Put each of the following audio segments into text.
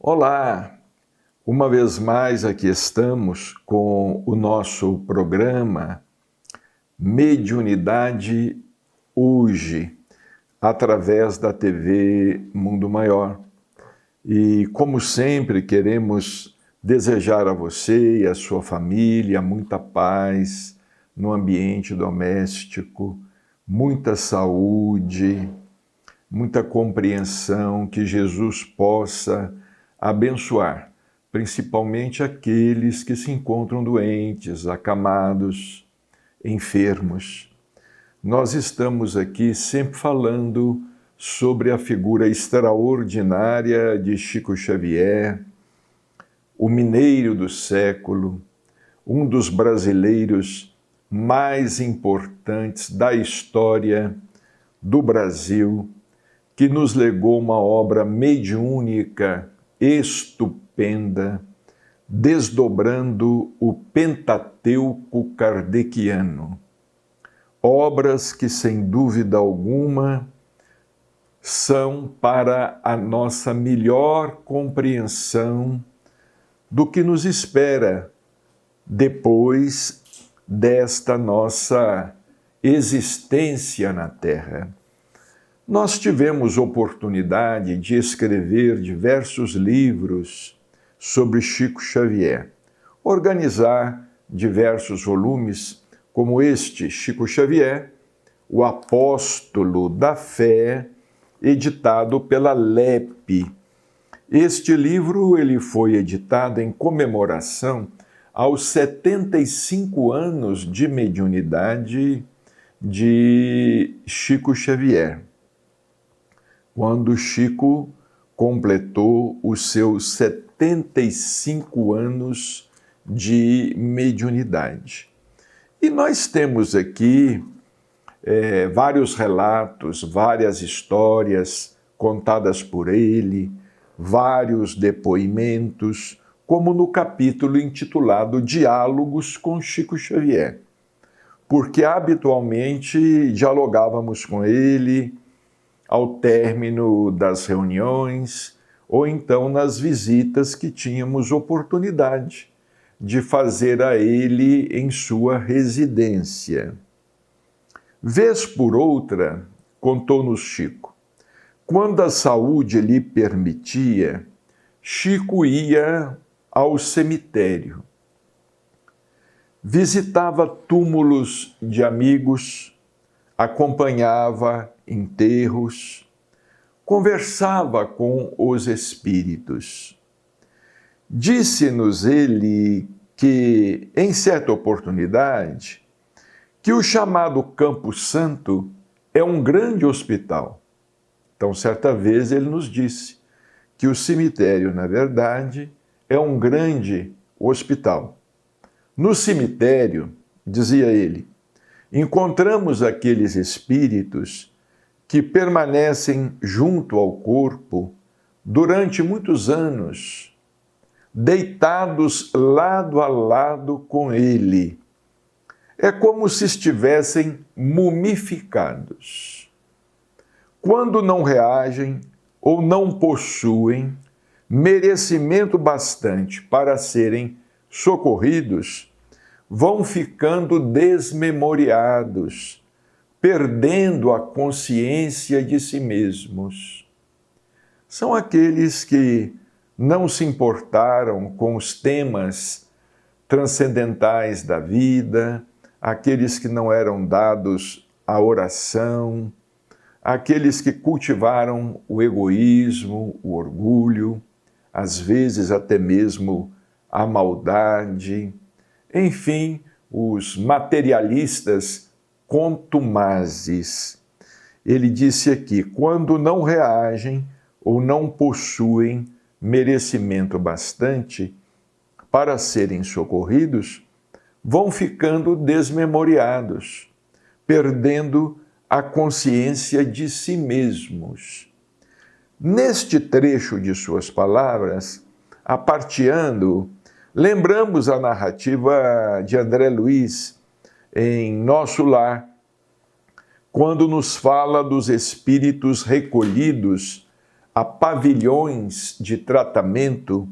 Olá! Uma vez mais aqui estamos com o nosso programa Mediunidade Hoje, através da TV Mundo Maior. E como sempre queremos desejar a você e a sua família muita paz no ambiente doméstico, muita saúde, muita compreensão, que Jesus possa abençoar, principalmente aqueles que se encontram doentes, acamados, enfermos. Nós estamos aqui sempre falando sobre a figura extraordinária de Chico Xavier, o mineiro do século, um dos brasileiros mais importantes da história do Brasil, que nos legou uma obra mediúnica estupenda, desdobrando o Pentateuco kardeciano. Obras que, sem dúvida alguma, são para a nossa melhor compreensão do que nos espera depois desta nossa existência na Terra. Nós tivemos oportunidade de escrever diversos livros sobre Chico Xavier, organizar diversos volumes como este, Chico Xavier, o Apóstolo da Fé, editado pela LEP. Este livro ele foi editado em comemoração aos 75 anos de mediunidade de Chico Xavier, quando Chico completou os seus 75 anos de mediunidade. E nós temos aqui vários relatos, várias histórias contadas por ele, vários depoimentos, como no capítulo intitulado Diálogos com Chico Xavier, porque habitualmente dialogávamos com ele ao término das reuniões, ou então nas visitas que tínhamos oportunidade de fazer a ele em sua residência. Vez por outra, contou-nos Chico, quando a saúde lhe permitia, Chico ia ao cemitério, visitava túmulos de amigos, acompanhava enterros, conversava com os espíritos. Disse-nos ele que, em certa oportunidade, que o chamado Campo Santo é um grande hospital. Então, certa vez ele nos disse que o cemitério, na verdade, é um grande hospital. No cemitério, dizia ele, encontramos aqueles espíritos que permanecem junto ao corpo durante muitos anos, deitados lado a lado com ele. É como se estivessem mumificados. Quando não reagem ou não possuem merecimento bastante para serem socorridos, vão ficando desmemoriados, perdendo a consciência de si mesmos. São aqueles que não se importaram com os temas transcendentais da vida, aqueles que não eram dados à oração, aqueles que cultivaram o egoísmo, o orgulho, às vezes até mesmo a maldade, enfim, os materialistas contumazes. Ele disse aqui, quando não reagem ou não possuem merecimento bastante para serem socorridos, vão ficando desmemoriados, perdendo a consciência de si mesmos. Neste trecho de suas palavras, aparteando, lembramos a narrativa de André Luiz em Nosso Lar, quando nos fala dos espíritos recolhidos a pavilhões de tratamento,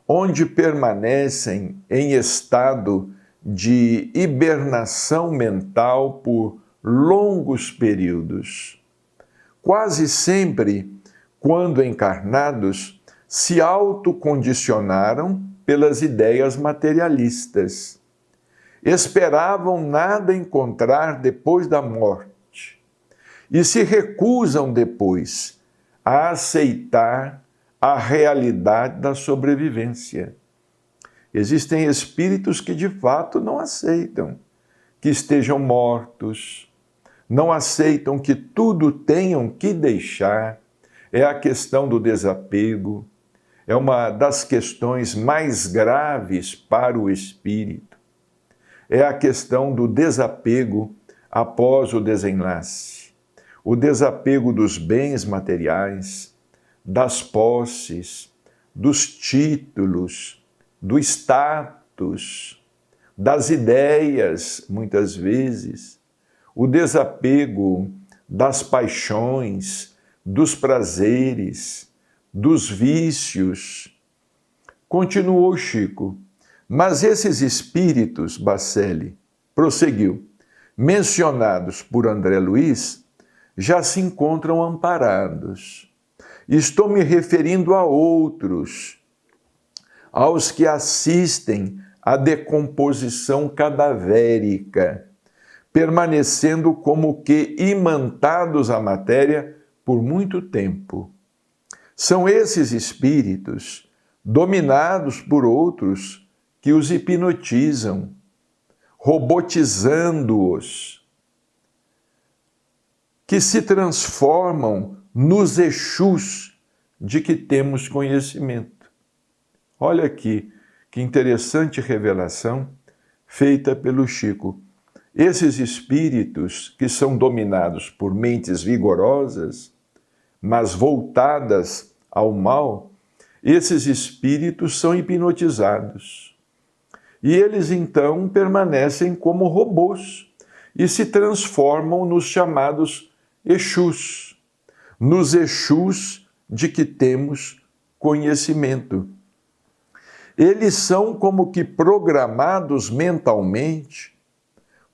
onde permanecem em estado de hibernação mental por longos períodos. Quase sempre, quando encarnados, se autocondicionaram pelas ideias materialistas. Esperavam nada encontrar depois da morte e se recusam depois a aceitar a realidade da sobrevivência. Existem espíritos que de fato não aceitam que estejam mortos, não aceitam que tudo tenham que deixar. É a questão do desapego, é uma das questões mais graves para o espírito. É a questão do desapego após o desenlace, o desapego dos bens materiais, das posses, dos títulos, do status, das ideias, muitas vezes, o desapego das paixões, dos prazeres, dos vícios. Continuou Chico, mas esses espíritos, Bacelli, prosseguiu, mencionados por André Luiz, já se encontram amparados. Estou me referindo a outros, aos que assistem à decomposição cadavérica, permanecendo como que imantados à matéria por muito tempo. São esses espíritos, dominados por outros, que os hipnotizam, robotizando-os, que se transformam nos Exus de que temos conhecimento. Olha aqui, que interessante revelação feita pelo Chico. Esses espíritos que são dominados por mentes vigorosas, mas voltadas ao mal, esses espíritos são hipnotizados. E eles então permanecem como robôs e se transformam nos chamados Exus, nos Exus de que temos conhecimento. Eles são como que programados mentalmente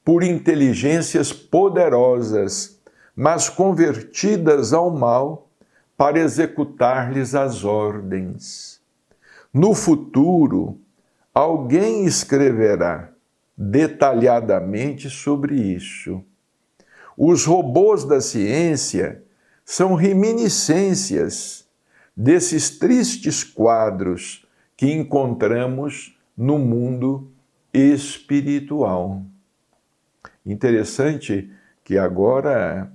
por inteligências poderosas, mas convertidas ao mal para executar-lhes as ordens. No futuro, alguém escreverá detalhadamente sobre isso. Os robôs da ciência são reminiscências desses tristes quadros que encontramos no mundo espiritual. Interessante que agora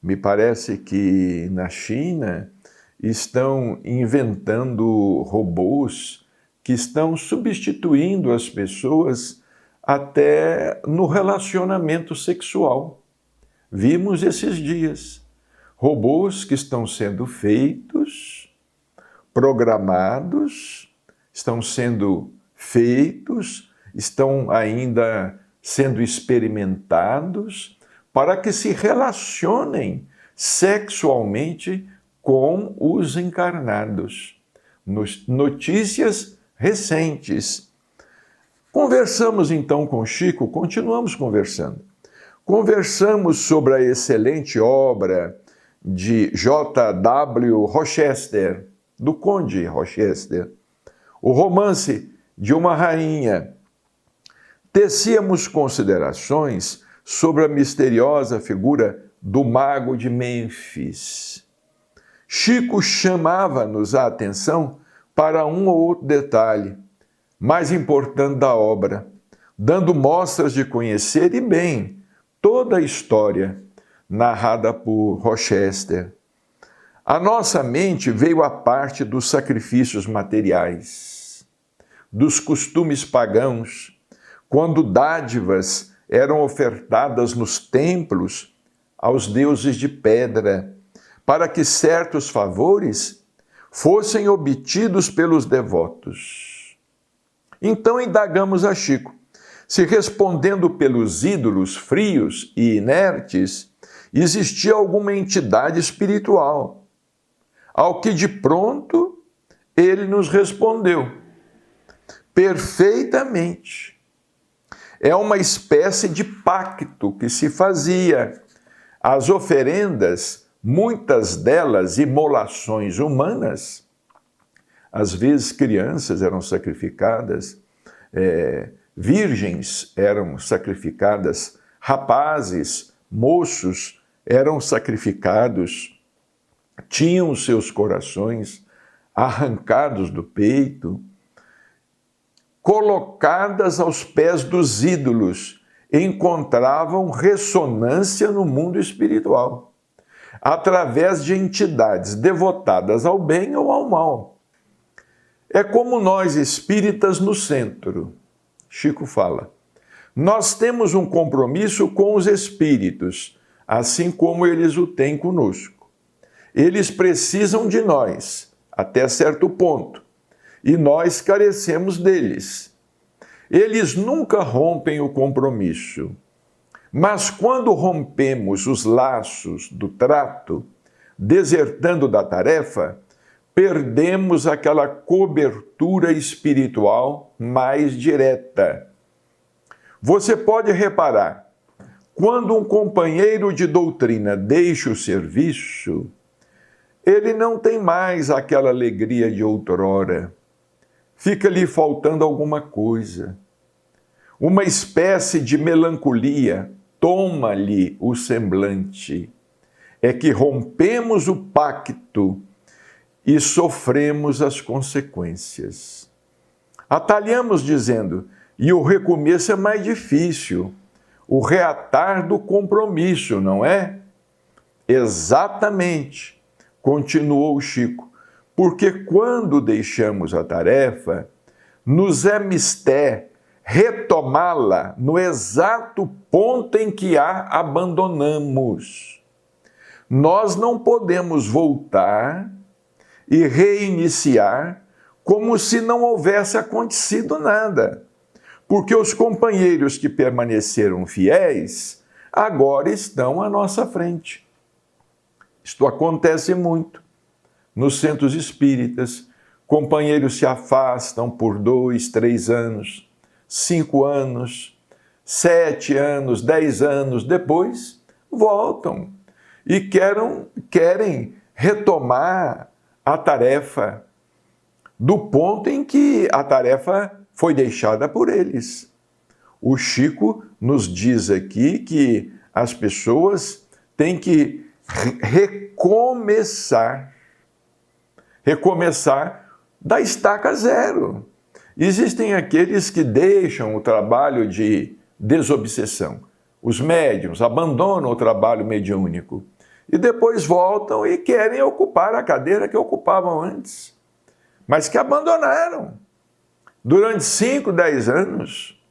me parece que na China estão inventando robôs que estão substituindo as pessoas até no relacionamento sexual. Vimos esses dias robôs que estão sendo feitos, programados, estão sendo feitos, estão ainda sendo experimentados para que se relacionem sexualmente com os encarnados. Notícias recentes. Conversamos então com Chico, continuamos conversando. Conversamos sobre a excelente obra de J.W. Rochester, do Conde Rochester, o romance de uma rainha. Tecíamos considerações sobre a misteriosa figura do mago de Mênfis. Chico chamava-nos a atenção para um ou outro detalhe mais importante da obra, dando mostras de conhecer e bem toda a história narrada por Rochester. A nossa mente veio à parte dos sacrifícios materiais, dos costumes pagãos, quando dádivas eram ofertadas nos templos aos deuses de pedra, para que certos favores fossem obtidos pelos devotos. Então indagamos a Chico, se respondendo pelos ídolos frios e inertes, existia alguma entidade espiritual. Ao que de pronto ele nos respondeu: perfeitamente. É uma espécie de pacto que se fazia. As oferendas, muitas delas imolações humanas, às vezes crianças eram sacrificadas, virgens eram sacrificadas, rapazes, moços eram sacrificados, tinham seus corações arrancados do peito, colocadas aos pés dos ídolos, encontravam ressonância no mundo espiritual, através de entidades devotadas ao bem ou ao mal. É como nós espíritas no centro. Chico fala, nós temos um compromisso com os espíritos, assim como eles o têm conosco. Eles precisam de nós, até certo ponto, e nós carecemos deles. Eles nunca rompem o compromisso, mas quando rompemos os laços do trato, desertando da tarefa, perdemos aquela cobertura espiritual mais direta. Você pode reparar, quando um companheiro de doutrina deixa o serviço, ele não tem mais aquela alegria de outrora. Fica-lhe faltando alguma coisa. Uma espécie de melancolia toma-lhe o semblante. É que rompemos o pacto e sofremos as consequências. Atalhamos dizendo, e o recomeço é mais difícil, o reatar do compromisso, não é? Exatamente, continuou Chico, porque quando deixamos a tarefa, nos é mister retomá-la no exato ponto em que a abandonamos. Nós não podemos voltar e reiniciar como se não houvesse acontecido nada, porque os companheiros que permaneceram fiéis agora estão à nossa frente. Isto acontece muito nos centros espíritas. Companheiros se afastam por 2, 3 anos, 5 anos, 7 anos, 10 anos, depois voltam e querem retomar a tarefa do ponto em que a tarefa foi deixada por eles. O Chico nos diz aqui que as pessoas têm que recomeçar da estaca zero. Existem aqueles que deixam o trabalho de desobsessão. Os médiuns abandonam o trabalho mediúnico e depois voltam e querem ocupar a cadeira que ocupavam antes, mas que abandonaram durante 5, 10 anos.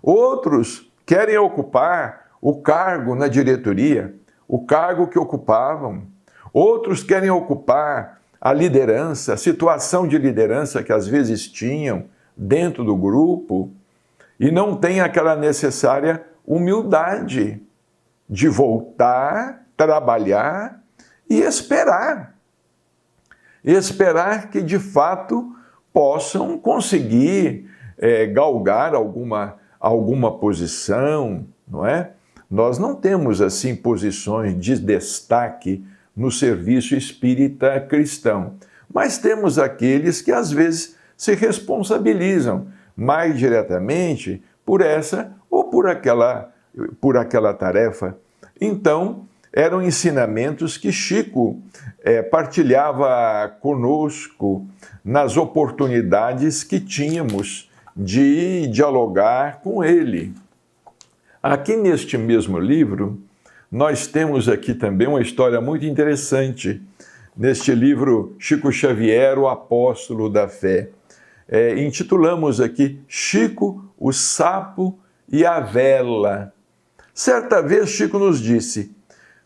Outros querem ocupar o cargo na diretoria, o cargo que ocupavam. Outros querem ocupar a liderança, a situação de liderança que às vezes tinham dentro do grupo e não têm aquela necessária humildade de voltar, trabalhar e esperar. Esperar que de fato possam conseguir galgar alguma posição, não é? Nós não temos assim posições de destaque no serviço espírita cristão, mas temos aqueles que às vezes se responsabilizam mais diretamente por essa ou por aquela tarefa. Então, eram ensinamentos que Chico partilhava conosco nas oportunidades que tínhamos de dialogar com ele. Aqui neste mesmo livro, nós temos aqui também uma história muito interessante neste livro Chico Xavier, o Apóstolo da Fé. Intitulamos aqui Chico, o Sapo e a Vela. Certa vez Chico nos disse: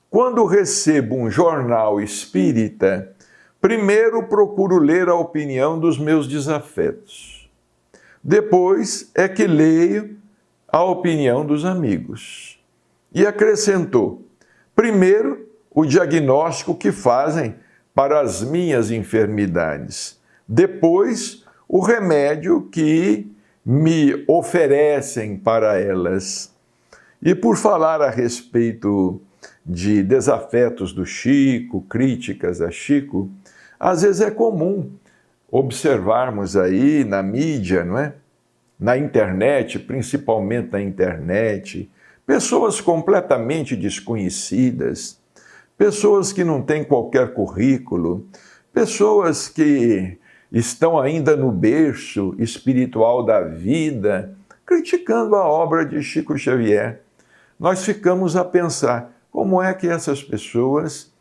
quando recebo um jornal espírita, primeiro procuro ler a opinião dos meus desafetos. Depois é que leio a opinião dos amigos. E acrescentou: primeiro, o diagnóstico que fazem para as minhas enfermidades. Depois, o remédio que me oferecem para elas. E por falar a respeito de desafetos do Chico, críticas a Chico, às vezes é comum observarmos aí na mídia, não é? Na internet, principalmente na internet, pessoas completamente desconhecidas, pessoas que não têm qualquer currículo, pessoas que estão ainda no berço espiritual da vida, criticando a obra de Chico Xavier. Nós ficamos a pensar, como é que essas pessoas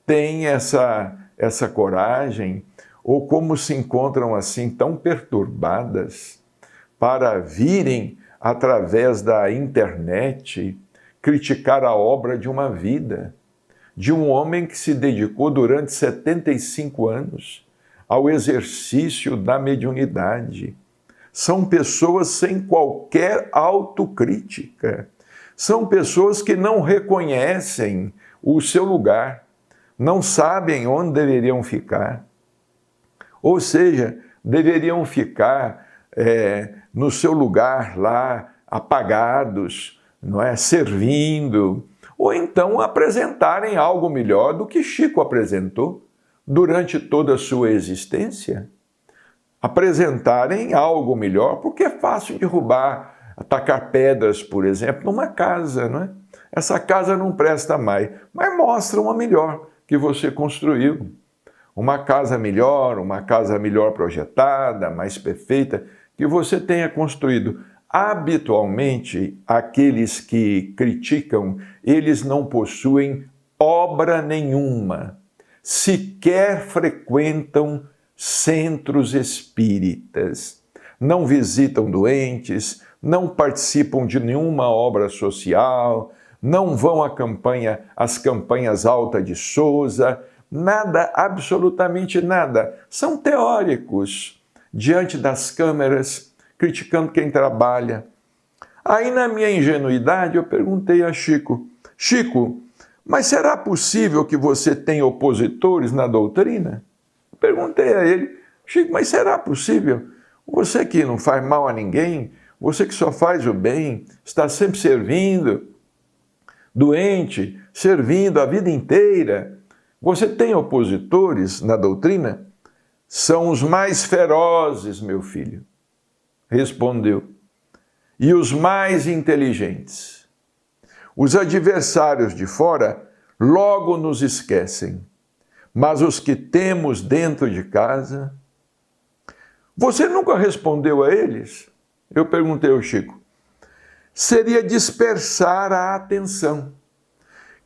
têm essa coragem, ou como se encontram assim tão perturbadas para virem através da internet criticar a obra de uma vida, de um homem que se dedicou durante 75 anos ao exercício da mediunidade. São pessoas sem qualquer autocrítica. São pessoas que não reconhecem o seu lugar, não sabem onde deveriam ficar. Ou seja, deveriam ficar no seu lugar lá, apagados, não é? Servindo, ou então apresentarem algo melhor do que Chico apresentou durante toda a sua existência. Apresentarem algo melhor, porque é fácil derrubar, atacar pedras, por exemplo, numa casa, não é? Essa casa não presta mais, mas mostra uma melhor que você construiu. Uma casa melhor projetada, mais perfeita, que você tenha construído. Habitualmente, aqueles que criticam, eles não possuem obra nenhuma, sequer frequentam centros espíritas, não visitam doentes, não participam de nenhuma obra social, não vão às campanhas Alta de Souza, nada, absolutamente nada. São teóricos diante das câmeras, criticando quem trabalha. Aí, na minha ingenuidade, eu perguntei a Chico: Chico, mas será possível que você tenha opositores na doutrina? Perguntei a ele: Chico, mas será possível? Você que não faz mal a ninguém, você que só faz o bem, está sempre servindo, doente, servindo a vida inteira. Você tem opositores na doutrina? São os mais ferozes, meu filho. Respondeu. E os mais inteligentes. Os adversários de fora logo nos esquecem, mas os que temos dentro de casa... Você nunca respondeu a eles? Eu perguntei ao Chico. Seria dispersar a atenção,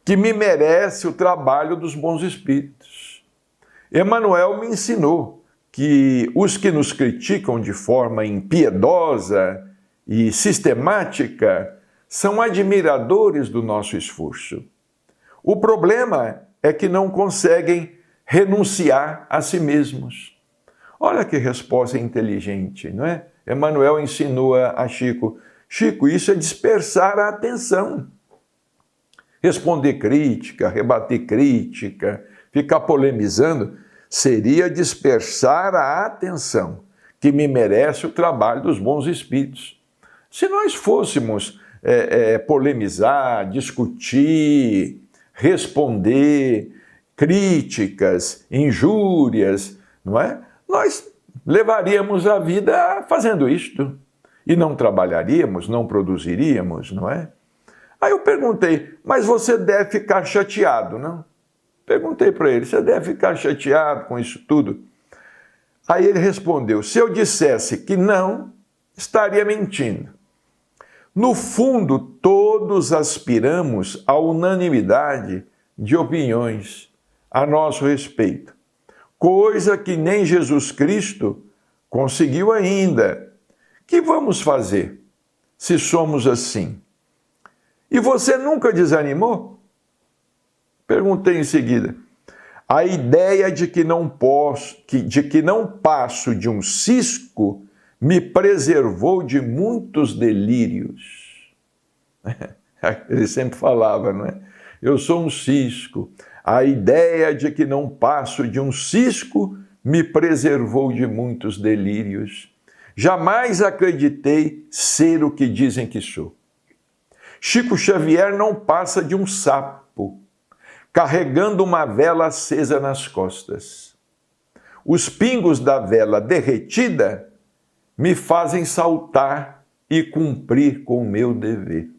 que me merece o trabalho dos bons espíritos. Emmanuel me ensinou que os que nos criticam de forma impiedosa e sistemática são admiradores do nosso esforço. O problema é que não conseguem renunciar a si mesmos. Olha que resposta inteligente, não é? Emmanuel ensinou a Chico: Chico, isso é dispersar a atenção. Responder crítica, rebater crítica, ficar polemizando, seria dispersar a atenção, que me merece o trabalho dos bons espíritos. Se nós fôssemos polemizar, discutir, responder críticas, injúrias, não é? Nós levaríamos a vida fazendo isto e não trabalharíamos, não produziríamos, não é? Aí eu perguntei: mas você deve ficar chateado, não? Perguntei para ele: você deve ficar chateado com isso tudo? Aí ele respondeu: se eu dissesse que não, estaria mentindo. No fundo, todos aspiramos à unanimidade de opiniões, a nosso respeito, coisa que nem Jesus Cristo conseguiu ainda. Que vamos fazer se somos assim? E você nunca desanimou? Perguntei em seguida. A ideia de que não passo de um cisco me preservou de muitos delírios. Ele sempre falava, não é? Eu sou um cisco. A ideia de que não passo de um cisco me preservou de muitos delírios. Jamais acreditei ser o que dizem que sou. Chico Xavier não passa de um sapo, carregando uma vela acesa nas costas. Os pingos da vela derretida me fazem saltar e cumprir com o meu dever.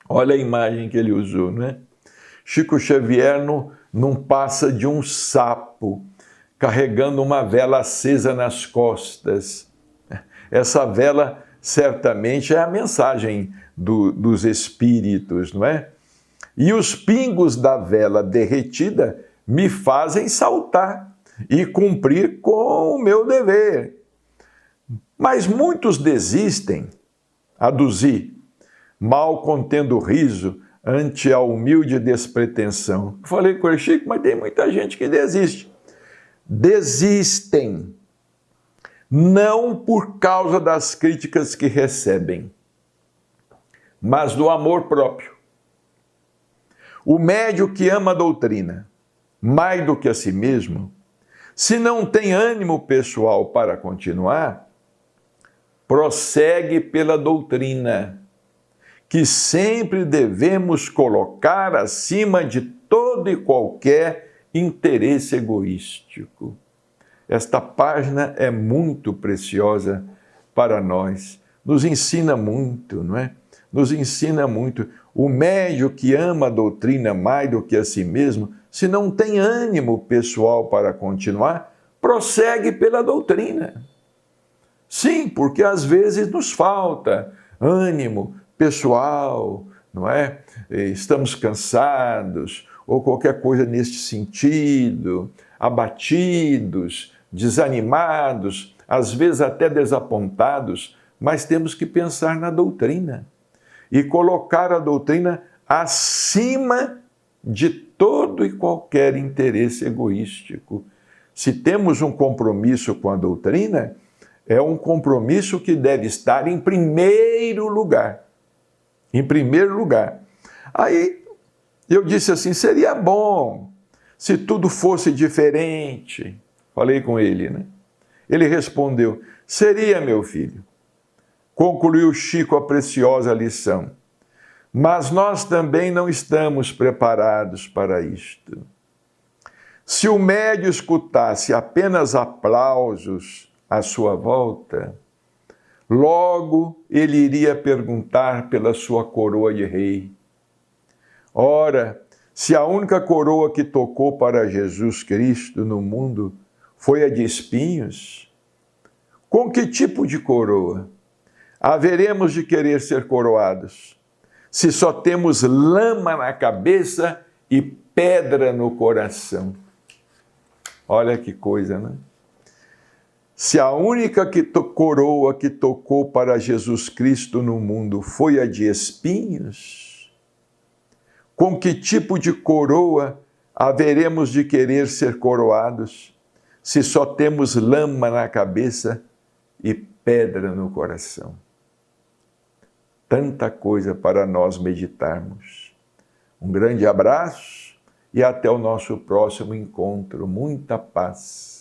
Olha a imagem que ele usou, não é? Chico Xavier não passa de um sapo carregando uma vela acesa nas costas. Essa vela certamente é a mensagem dos espíritos, não é? E os pingos da vela derretida me fazem saltar e cumprir com o meu dever. Mas muitos desistem, aduzi, mal contendo riso ante a humilde despretensão. Falei com ele, Chico, mas tem muita gente que desiste. Desistem, não por causa das críticas que recebem, mas do amor próprio. O médio que ama a doutrina, mais do que a si mesmo, se não tem ânimo pessoal para continuar, prossegue pela doutrina, que sempre devemos colocar acima de todo e qualquer interesse egoístico. Esta página é muito preciosa para nós, nos ensina muito, não é? Nos ensina muito. O médio que ama a doutrina mais do que a si mesmo, se não tem ânimo pessoal para continuar, prossegue pela doutrina. Sim, porque às vezes nos falta ânimo pessoal, não é? Estamos cansados, ou qualquer coisa neste sentido, abatidos, desanimados, às vezes até desapontados, mas temos que pensar na doutrina e colocar a doutrina acima de todo e qualquer interesse egoístico. Se temos um compromisso com a doutrina, é um compromisso que deve estar em primeiro lugar. Em primeiro lugar. Aí eu disse assim, seria bom se tudo fosse diferente. Falei com ele, né? Ele respondeu, seria, meu filho. Concluiu Chico a preciosa lição. Mas nós também não estamos preparados para isto. Se o médio escutasse apenas aplausos à sua volta, logo ele iria perguntar pela sua coroa de rei. Ora, se a única coroa que tocou para Jesus Cristo no mundo foi a de espinhos, com que tipo de coroa haveremos de querer ser coroados, se só temos lama na cabeça e pedra no coração? Olha que coisa, né? Se a única coroa que tocou para Jesus Cristo no mundo foi a de espinhos, com que tipo de coroa haveremos de querer ser coroados, se só temos lama na cabeça e pedra no coração? Tanta coisa para nós meditarmos. Um grande abraço e até o nosso próximo encontro. Muita paz.